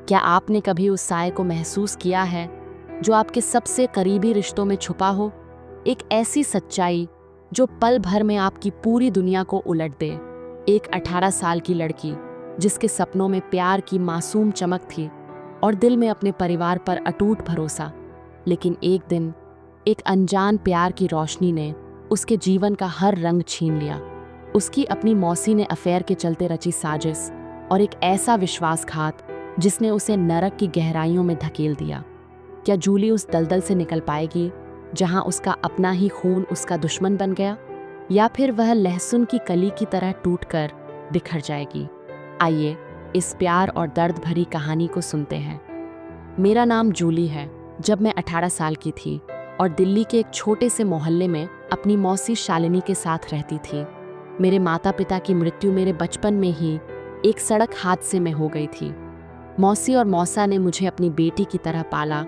क्या आपने कभी उस साए को महसूस किया है जो आपके सबसे करीबी रिश्तों में छुपा हो? एक ऐसी सच्चाई जो पल भर में आपकी पूरी दुनिया को उलट दे। एक 18 साल की लड़की जिसके सपनों में प्यार की मासूम चमक थी और दिल में अपने परिवार पर अटूट भरोसा, लेकिन एक दिन एक अनजान प्यार की रोशनी ने उसके जीवन का हर रंग छीन लिया। उसकी अपनी मौसी ने अफेयर के चलते रची साजिश और एक ऐसा विश्वासघात जिसने उसे नरक की गहराइयों में धकेल दिया। क्या जूली उस दलदल से निकल पाएगी जहां उसका अपना ही खून उसका दुश्मन बन गया, या फिर वह लहसुन की कली की तरह टूटकर बिखर जाएगी? आइए इस प्यार और दर्द भरी कहानी को सुनते हैं। मेरा नाम जूली है। जब मैं 18 साल की थी और दिल्ली के एक छोटे से मोहल्ले में अपनी मौसी शालिनी के साथ रहती थी। मेरे माता पिता की मृत्यु मेरे बचपन में ही एक सड़क हादसे में हो गई थी। मौसी और मौसा ने मुझे अपनी बेटी की तरह पाला,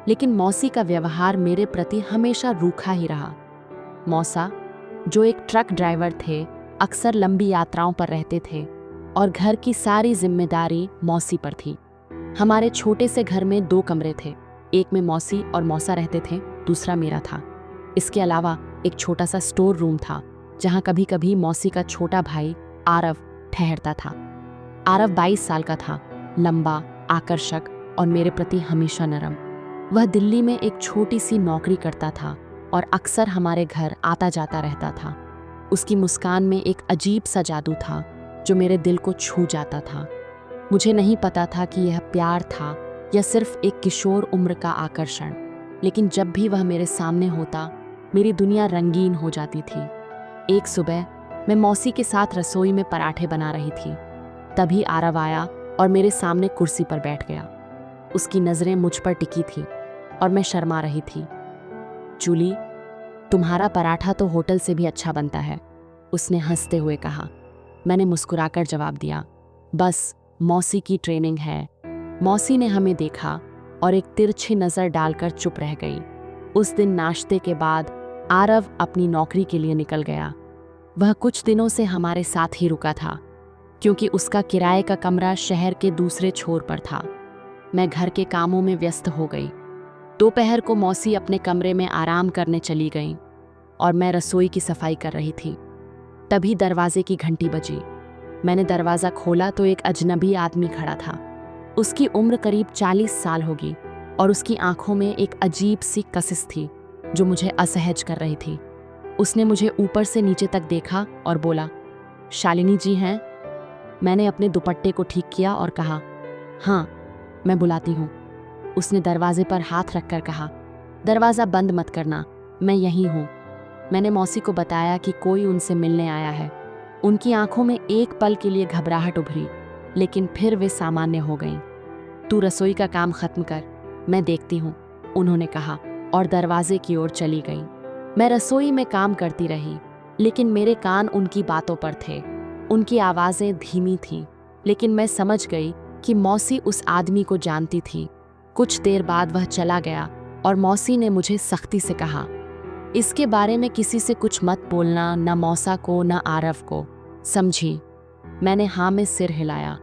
लेकिन मौसी का व्यवहार मेरे प्रति हमेशा रूखा ही रहा। मौसा, जो एक ट्रक ड्राइवर थे, अक्सर लंबी यात्राओं पर रहते थे और घर की सारी जिम्मेदारी मौसी पर थी। हमारे छोटे से घर में 2 कमरे थे। एक में मौसी और मौसा रहते थे, दूसरा मेरा था। इसके अलावा एक छोटा सा स्टोर रूम था जहां कभी कभी मौसी का छोटा भाई आरव ठहरता था। आरव 22 साल का था, लंबा, आकर्षक और मेरे प्रति हमेशा नरम। वह दिल्ली में एक छोटी सी नौकरी करता था और अक्सर हमारे घर आता जाता रहता था। उसकी मुस्कान में एक अजीब सा जादू था जो मेरे दिल को छू जाता था। मुझे नहीं पता था कि यह प्यार था या सिर्फ एक किशोर उम्र का आकर्षण, लेकिन जब भी वह मेरे सामने होता मेरी दुनिया रंगीन हो जाती थी। एक सुबह मैं मौसी के साथ रसोई में पराठे बना रही थी। तभी आरव आया और मेरे सामने कुर्सी पर बैठ गया। उसकी नज़रें मुझ पर टिकी थी और मैं शर्मा रही थी। जूली, तुम्हारा पराठा तो होटल से भी अच्छा बनता है, उसने हंसते हुए कहा। मैंने मुस्कुराकर जवाब दिया, बस मौसी की ट्रेनिंग है। मौसी ने हमें देखा और एक तिरछी नज़र डालकर चुप रह गई। उस दिन नाश्ते के बाद आरव अपनी नौकरी के लिए निकल गया। वह कुछ दिनों से हमारे साथ ही रुका था क्योंकि उसका किराए का कमरा शहर के दूसरे छोर पर था। मैं घर के कामों में व्यस्त हो गई। दोपहर को मौसी अपने कमरे में आराम करने चली गई और मैं रसोई की सफाई कर रही थी। तभी दरवाजे की घंटी बजी। मैंने दरवाज़ा खोला तो एक अजनबी आदमी खड़ा था। उसकी उम्र करीब 40 साल होगी और उसकी आंखों में एक अजीब सी कसिस थी जो मुझे असहज कर रही थी। उसने मुझे ऊपर से नीचे तक देखा और बोला, शालिनी जी हैं? मैंने अपने दुपट्टे को ठीक किया और कहा, हाँ, मैं बुलाती हूँ। उसने दरवाजे पर हाथ रखकर कहा, दरवाज़ा बंद मत करना, मैं यहीं हूँ। मैंने मौसी को बताया कि कोई उनसे मिलने आया है। उनकी आंखों में एक पल के लिए घबराहट उभरी, लेकिन फिर वे सामान्य हो गईं। तू रसोई का काम खत्म कर, मैं देखती हूँ, उन्होंने कहा और दरवाजे की ओर चली गई। मैं रसोई में काम करती रही, लेकिन मेरे कान उनकी बातों पर थे। उनकी आवाज़ें धीमी थीं, लेकिन मैं समझ गई कि मौसी उस आदमी को जानती थी। कुछ देर बाद वह चला गया और मौसी ने मुझे सख्ती से कहा, इसके बारे में किसी से कुछ मत बोलना, न मौसा को न आरव को, समझी? मैंने हाँ में सिर हिलाया,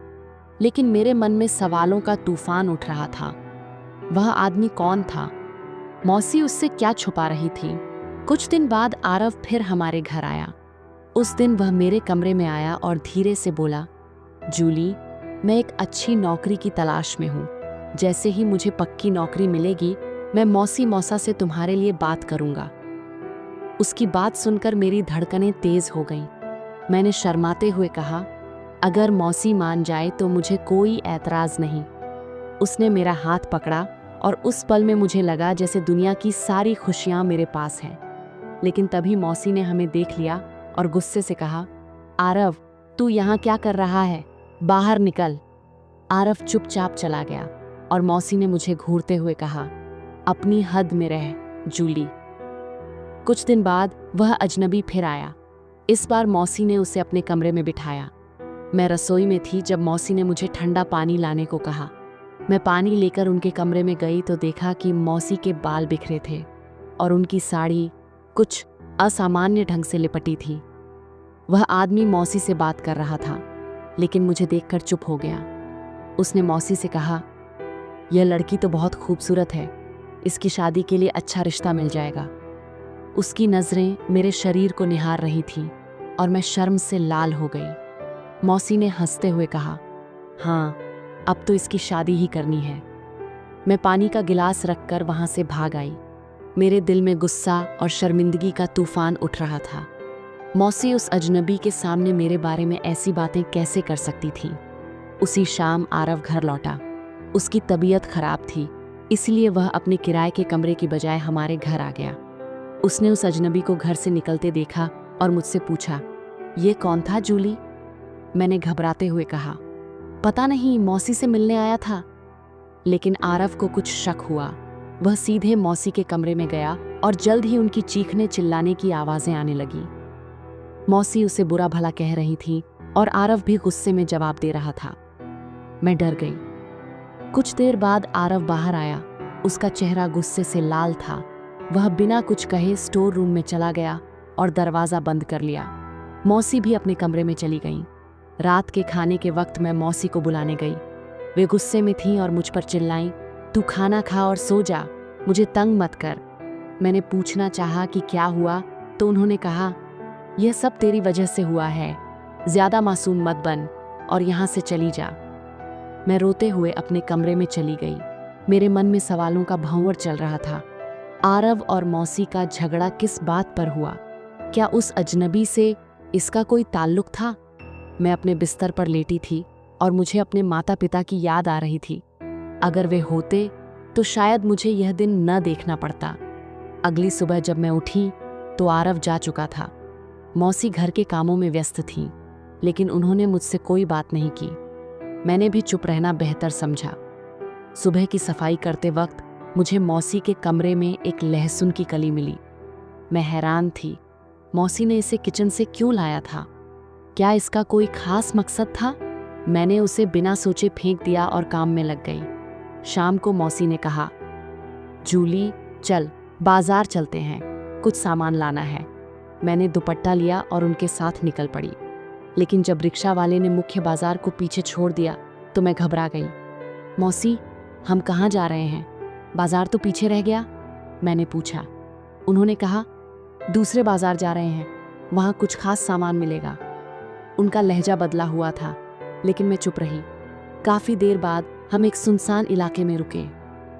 लेकिन मेरे मन में सवालों का तूफान उठ रहा था। वह आदमी कौन था? मौसी उससे क्या छुपा रही थी? कुछ दिन बाद आरव फिर हमारे घर आया। उस दिन वह मेरे कमरे में आया और धीरे से बोला, जूली, मैं एक अच्छी नौकरी की तलाश में हूँ। जैसे ही मुझे पक्की नौकरी मिलेगी, मैं मौसी मौसा से तुम्हारे लिए बात करूँगा। उसकी बात सुनकर मेरी धड़कनें तेज हो गईं। मैंने शर्माते हुए कहा, अगर मौसी मान जाए तो मुझे कोई ऐतराज़ नहीं। उसने मेरा हाथ पकड़ा और उस पल में मुझे लगा जैसे दुनिया की सारी खुशियाँ मेरे पास हैं। लेकिन तभी मौसी ने हमें देख लिया और गुस्से से कहा, आरव, तू यहाँ क्या कर रहा है? बाहर निकल। आरव चुपचाप चला गया और मौसी ने मुझे घूरते हुए कहा, अपनी हद में रह जूली। कुछ दिन बाद वह अजनबी फिर आया। इस बार मौसी ने उसे अपने कमरे में बिठाया। मैं रसोई में थी जब मौसी ने मुझे ठंडा पानी लाने को कहा। मैं पानी लेकर उनके कमरे में गई तो देखा कि मौसी के बाल बिखरे थे और उनकी साड़ी कुछ असामान्य ढंग से लिपटी थी। वह आदमी मौसी से बात कर रहा था, लेकिन मुझे देखकर चुप हो गया। उसने मौसी से कहा, यह लड़की तो बहुत खूबसूरत है, इसकी शादी के लिए अच्छा रिश्ता मिल जाएगा। उसकी नज़रें मेरे शरीर को निहार रही थीं और मैं शर्म से लाल हो गई। मौसी ने हंसते हुए कहा, हाँ, अब तो इसकी शादी ही करनी है। मैं पानी का गिलास रखकर वहां से भाग आई। मेरे दिल में गुस्सा और शर्मिंदगी का तूफान उठ रहा था। मौसी उस अजनबी के सामने मेरे बारे में ऐसी बातें कैसे कर सकती थी। उसी शाम आरव घर लौटा। उसकी तबीयत खराब थी, इसलिए वह अपने किराए के कमरे की बजाय हमारे घर आ गया। उसने उस अजनबी को घर से निकलते देखा और मुझसे पूछा, ये कौन था जूली? मैंने घबराते हुए कहा, पता नहीं, मौसी से मिलने आया था। लेकिन आरव को कुछ शक हुआ। वह सीधे मौसी के कमरे में गया और जल्द ही उनकी चीखने चिल्लाने की आवाजें आने लगी। मौसी उसे बुरा भला कह रही थी और आरव भी गुस्से में जवाब दे रहा था। मैं डर गई। कुछ देर बाद आरव बाहर आया। उसका चेहरा गुस्से से लाल था। वह बिना कुछ कहे स्टोर रूम में चला गया और दरवाज़ा बंद कर लिया। मौसी भी अपने कमरे में चली गईं। रात के खाने के वक्त मैं मौसी को बुलाने गई। वे गुस्से में थीं और मुझ पर चिल्लाईं, तू खाना खा और सो जा, मुझे तंग मत कर। मैंने पूछना चाहा कि क्या हुआ, तो उन्होंने कहा, यह सब तेरी वजह से हुआ है, ज़्यादा मासूम मत बन और यहाँ से चली जा। मैं रोते हुए अपने कमरे में चली गई। मेरे मन में सवालों का भंवर चल रहा था। आरव और मौसी का झगड़ा किस बात पर हुआ? क्या उस अजनबी से इसका कोई ताल्लुक था? मैं अपने बिस्तर पर लेटी थी और मुझे अपने माता पिता की याद आ रही थी। अगर वे होते तो शायद मुझे यह दिन न देखना पड़ता। अगली सुबह जब मैं उठी तो आरव जा चुका था। मौसी घर के कामों में व्यस्त थीं, लेकिन उन्होंने मुझसे कोई बात नहीं की। मैंने भी चुप रहना बेहतर समझा। सुबह की सफाई करते वक्त मुझे मौसी के कमरे में एक लहसुन की कली मिली। मैं हैरान थी, मौसी ने इसे किचन से क्यों लाया था? क्या इसका कोई खास मकसद था? मैंने उसे बिना सोचे फेंक दिया और काम में लग गई। शाम को मौसी ने कहा, जूली चल बाजार चलते हैं, कुछ सामान लाना है। मैंने दुपट्टा लिया और उनके साथ निकल पड़ी। लेकिन जब रिक्शा वाले ने मुख्य बाजार को पीछे छोड़ दिया तो मैं घबरा गई। मौसी, हम कहाँ जा रहे हैं? बाजार तो पीछे रह गया। मैंने पूछा। उन्होंने कहा, दूसरे बाजार जा रहे हैं, वहाँ कुछ खास सामान मिलेगा। उनका लहजा बदला हुआ था, लेकिन मैं चुप रही। काफ़ी देर बाद हम एक सुनसान इलाके में रुके।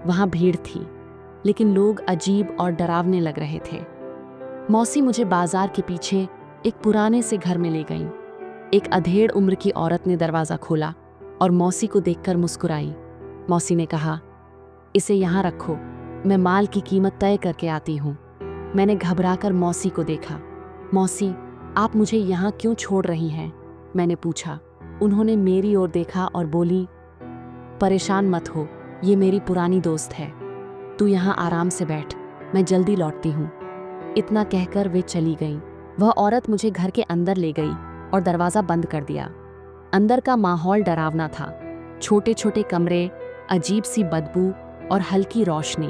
वहाँ भीड़ थी, लेकिन लोग अजीब और डरावने लग रहे थे। मौसी मुझे बाजार के पीछे एक पुराने से घर में ले गईं। एक अधेड़ उम्र की औरत ने दरवाज़ा खोला और मौसी को देखकर मुस्कुराई। मौसी ने कहा, इसे यहाँ रखो, मैं माल की कीमत तय करके आती हूँ। मैंने घबराकर मौसी को देखा। मौसी, आप मुझे यहाँ क्यों छोड़ रही हैं? मैंने पूछा। उन्होंने मेरी ओर देखा और बोली, परेशान मत हो, ये मेरी पुरानी दोस्त है। तू यहाँ आराम से बैठ, मैं जल्दी लौटती हूँ। इतना कहकर वे चली गईं। वह औरत मुझे घर के अंदर ले गई और दरवाज़ा बंद कर दिया। अंदर का माहौल डरावना था। छोटे छोटे कमरे, अजीब सी बदबू और हल्की रोशनी।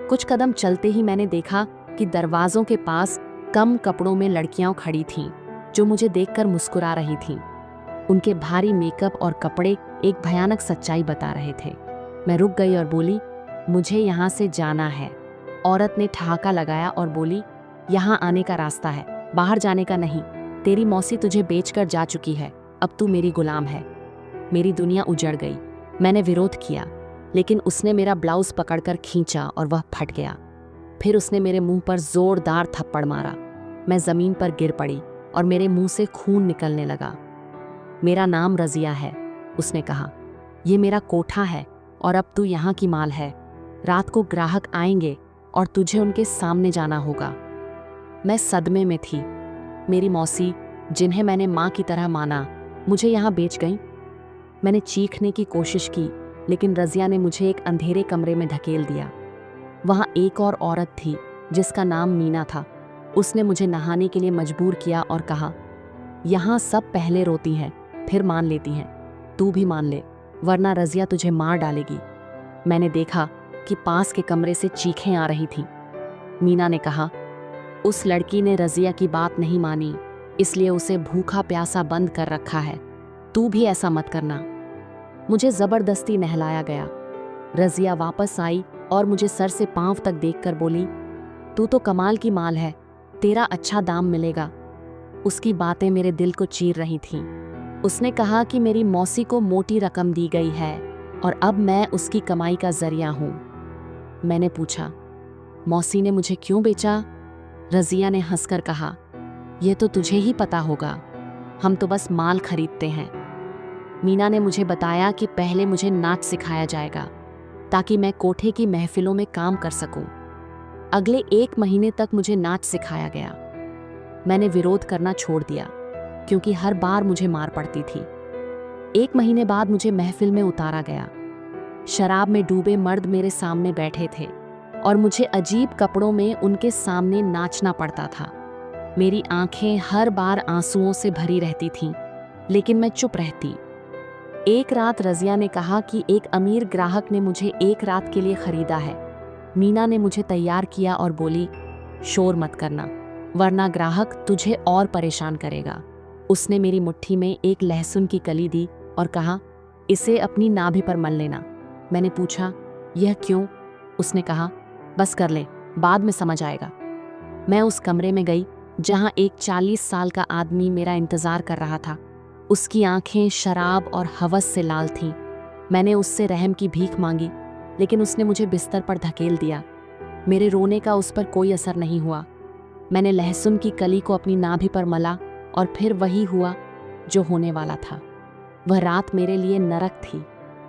कुछ कदम चलते ही मैंने देखा कि दरवाज़ों के पास कम कपड़ों में लड़कियां खड़ी थीं, जो मुझे देखकर मुस्कुरा रही थीं। उनके भारी मेकअप और कपड़े एक भयानक सच्चाई बता रहे थे। मैं रुक गई और बोली, मुझे यहाँ से जाना है। औरत ने ठहाका लगाया और बोली, यहाँ आने का रास्ता है, बाहर जाने का नहीं। तेरी मौसी तुझे बेचकर जा चुकी है, अब तू मेरी गुलाम है। मेरी दुनिया उजड़ गई। मैंने विरोध किया, लेकिन उसने मेरा ब्लाउज पकड़कर खींचा और वह फट गया। फिर उसने मेरे मुंह पर जोरदार थप्पड़ मारा। मैं ज़मीन पर गिर पड़ी और मेरे मुंह से खून निकलने लगा। मेरा नाम रज़िया है, उसने कहा। ये मेरा कोठा है और अब तू यहाँ की माल है। रात को ग्राहक आएंगे और तुझे उनके सामने जाना होगा। मैं सदमे में थी। मेरी मौसी, जिन्हें मैंने माँ की तरह माना, मुझे यहाँ बेच गईं। मैंने चीखने की कोशिश की, लेकिन रज़िया ने मुझे एक अंधेरे कमरे में धकेल दिया। वहाँ एक और औरत थी जिसका नाम मीना था। उसने मुझे नहाने के लिए मजबूर किया और कहा, यहाँ सब पहले रोती हैं, फिर मान लेती हैं। तू भी मान ले, वरना रज़िया तुझे मार डालेगी। मैंने देखा कि पास के कमरे से चीखें आ रही थीं। मीना ने कहा, उस लड़की ने रज़िया की बात नहीं मानी, इसलिए उसे भूखा प्यासा बंद कर रखा है। तू भी ऐसा मत करना। मुझे ज़बरदस्ती नहलाया गया। रज़िया वापस आई और मुझे सर से पांव तक देखकर बोली, तू तो कमाल की माल है, तेरा अच्छा दाम मिलेगा। उसकी बातें मेरे दिल को चीर रही थीं। उसने कहा कि मेरी मौसी को मोटी रकम दी गई है और अब मैं उसकी कमाई का जरिया हूं। मैंने पूछा, मौसी ने मुझे क्यों बेचा? रज़िया ने हंसकर कहा, यह तो तुझे ही पता होगा, हम तो बस माल खरीदते हैं। मीना ने मुझे बताया कि पहले मुझे नाच सिखाया जाएगा ताकि मैं कोठे की महफिलों में काम कर सकूं। अगले 1 महीने तक मुझे नाच सिखाया गया। मैंने विरोध करना छोड़ दिया क्योंकि हर बार मुझे मार पड़ती थी। 1 महीने बाद मुझे महफिल में उतारा गया। शराब में डूबे मर्द मेरे सामने बैठे थे और मुझे अजीब कपड़ों में उनके सामने नाचना पड़ता था। मेरी आंखें हर बार आंसुओं से भरी रहती थीं, लेकिन मैं चुप रहती। एक रात रज़िया ने कहा कि एक अमीर ग्राहक ने मुझे 1 रात के लिए खरीदा है। मीना ने मुझे तैयार किया और बोली, शोर मत करना वरना ग्राहक तुझे और परेशान करेगा। उसने मेरी मुट्ठी में एक लहसुन की कली दी और कहा, इसे अपनी नाभि पर मल लेना। मैंने पूछा, यह क्यों? उसने कहा, बस कर ले, बाद में समझ आएगा। मैं उस कमरे में गई जहां एक 40 साल का आदमी मेरा इंतजार कर रहा था। उसकी आंखें शराब और हवस से लाल थीं। मैंने उससे रहम की भीख मांगी, लेकिन उसने मुझे बिस्तर पर धकेल दिया। मेरे रोने का उस पर कोई असर नहीं हुआ। मैंने लहसुन की कली को अपनी नाभि पर मला और फिर वही हुआ जो होने वाला था। वह रात मेरे लिए नरक थी।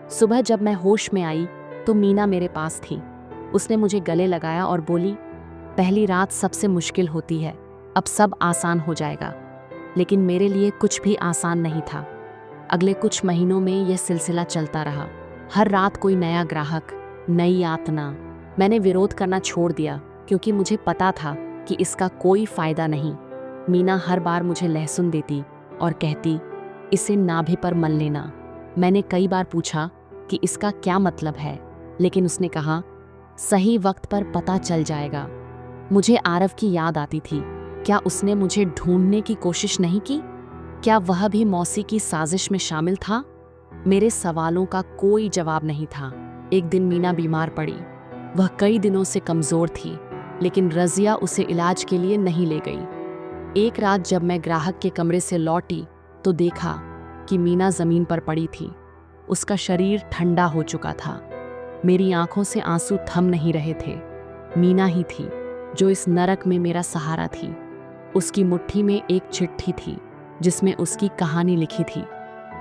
सुबह जब मैं होश में आई तो मीना मेरे पास थी। उसने मुझे गले लगाया और बोली, पहली रात सबसे मुश्किल होती है, अब सब आसान हो जाएगा। लेकिन मेरे लिए कुछ भी आसान नहीं था। अगले कुछ महीनों में यह सिलसिला चलता रहा। हर रात कोई नया ग्राहक, नई यातना। मैंने विरोध करना छोड़ दिया क्योंकि मुझे पता था कि इसका कोई फायदा नहीं। मीना हर बार मुझे लहसुन देती और कहती, इसे नाभि पर मल लेना। मैंने कई बार पूछा कि इसका क्या मतलब है, लेकिन उसने कहा, सही वक्त पर पता चल जाएगा। मुझे आरव की याद आती थी। क्या उसने मुझे ढूंढने की कोशिश नहीं की? क्या वह भी मौसी की साजिश में शामिल था? मेरे सवालों का कोई जवाब नहीं था। एक दिन मीना बीमार पड़ी। वह कई दिनों से कमजोर थी, लेकिन रज़िया उसे इलाज के लिए नहीं ले गई। एक रात जब मैं ग्राहक के कमरे से लौटी तो देखा कि मीना जमीन पर पड़ी थी। उसका शरीर ठंडा हो चुका था। मेरी आंखों से आंसू थम नहीं रहे थे। मीना ही थी जो इस नरक में मेरा सहारा थी। उसकी मुट्ठी में एक चिट्ठी थी जिसमें उसकी कहानी लिखी थी।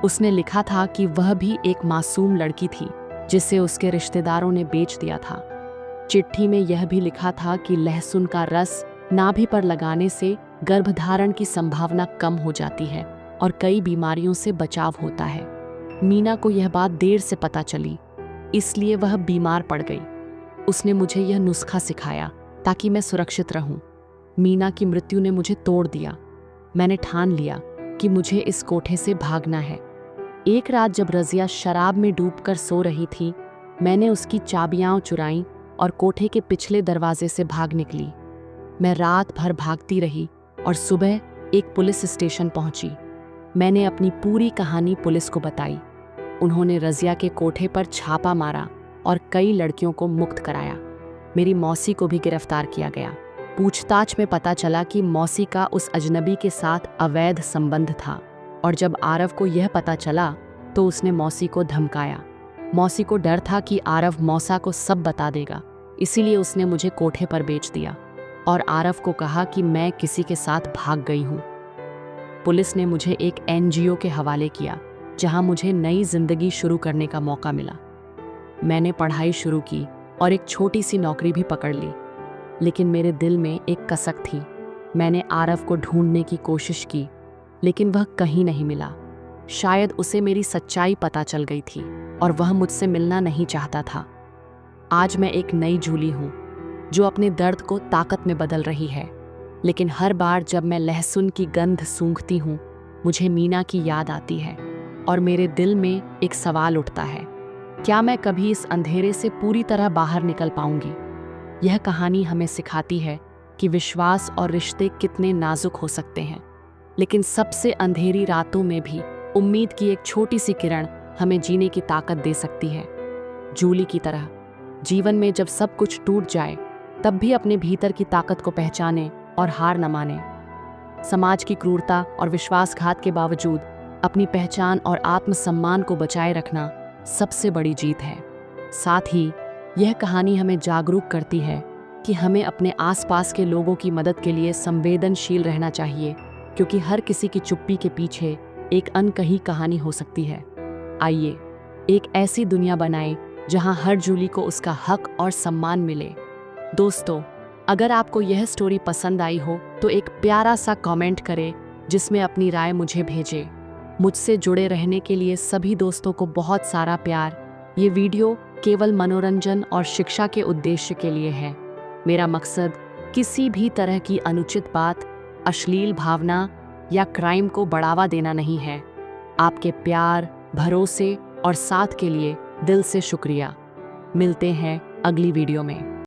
उसने लिखा था कि वह भी एक मासूम लड़की थी जिसे उसके रिश्तेदारों ने बेच दिया था। चिट्ठी में यह भी लिखा था कि लहसुन का रस नाभि पर लगाने से गर्भधारण की संभावना कम हो जाती है और कई बीमारियों से बचाव होता है। मीना को यह बात देर से पता चली, इसलिए वह बीमार पड़ गई। उसने मुझे यह नुस्खा सिखाया ताकि मैं सुरक्षित रहूं। मीना की मृत्यु ने मुझे तोड़ दिया। मैंने ठान लिया कि मुझे इस कोठे से भागना है। एक रात जब रज़िया शराब में डूबकर सो रही थी, मैंने उसकी चाबियां चुराईं और कोठे के पिछले दरवाजे से भाग निकली। मैं रात भर भागती रही और सुबह एक पुलिस स्टेशन पहुंची। मैंने अपनी पूरी कहानी पुलिस को बताई। उन्होंने रज़िया के कोठे पर छापा मारा और कई लड़कियों को मुक्त कराया। मेरी मौसी को भी गिरफ्तार किया गया। पूछताछ में पता चला कि मौसी का उस अजनबी के साथ अवैध संबंध था और जब आरव को यह पता चला तो उसने मौसी को धमकाया। मौसी को डर था कि आरव मौसा को सब बता देगा, इसीलिए उसने मुझे कोठे पर बेच दिया और आरव को कहा कि मैं किसी के साथ भाग गई हूँ। पुलिस ने मुझे एक NGO के हवाले किया जहाँ मुझे नई जिंदगी शुरू करने का मौका मिला। मैंने पढ़ाई शुरू की और एक छोटी सी नौकरी भी पकड़ ली, लेकिन मेरे दिल में एक कसक थी। मैंने आरव को ढूंढने की कोशिश की, लेकिन वह कहीं नहीं मिला। शायद उसे मेरी सच्चाई पता चल गई थी और वह मुझसे मिलना नहीं चाहता था। आज मैं एक नई जूली हूँ जो अपने दर्द को ताकत में बदल रही है, लेकिन हर बार जब मैं लहसुन की गंध सूंघती हूँ, मुझे मीना की याद आती है और मेरे दिल में एक सवाल उठता है, क्या मैं कभी इस अंधेरे से पूरी तरह बाहर निकल पाऊंगी? यह कहानी हमें सिखाती है कि विश्वास और रिश्ते कितने नाजुक हो सकते हैं, लेकिन सबसे अंधेरी रातों में भी उम्मीद की एक छोटी सी किरण हमें जीने की ताकत दे सकती है। जूली की तरह जीवन में जब सब कुछ टूट जाए तब भी अपने भीतर की ताकत को पहचाने और हार न माने। समाज की क्रूरता और विश्वासघात के बावजूद अपनी पहचान और आत्मसम्मान को बचाए रखना सबसे बड़ी जीत है। साथ ही यह कहानी हमें जागरूक करती है कि हमें अपने आसपास के लोगों की मदद के लिए संवेदनशील रहना चाहिए, क्योंकि हर किसी की चुप्पी के पीछे एक अनकही कहानी हो सकती है। आइए एक ऐसी दुनिया बनाएं जहां हर जूली को उसका हक और सम्मान मिले। दोस्तों, अगर आपको यह स्टोरी पसंद आई हो तो एक प्यारा सा कमेंट करें जिसमें अपनी राय मुझे भेजें। मुझसे जुड़े रहने के लिए सभी दोस्तों को बहुत सारा प्यार। ये वीडियो केवल मनोरंजन और शिक्षा के उद्देश्य के लिए है। मेरा मकसद किसी भी तरह की अनुचित बात, अश्लील भावना या क्राइम को बढ़ावा देना नहीं है। आपके प्यार, भरोसे और साथ के लिए दिल से शुक्रिया। मिलते हैं अगली वीडियो में।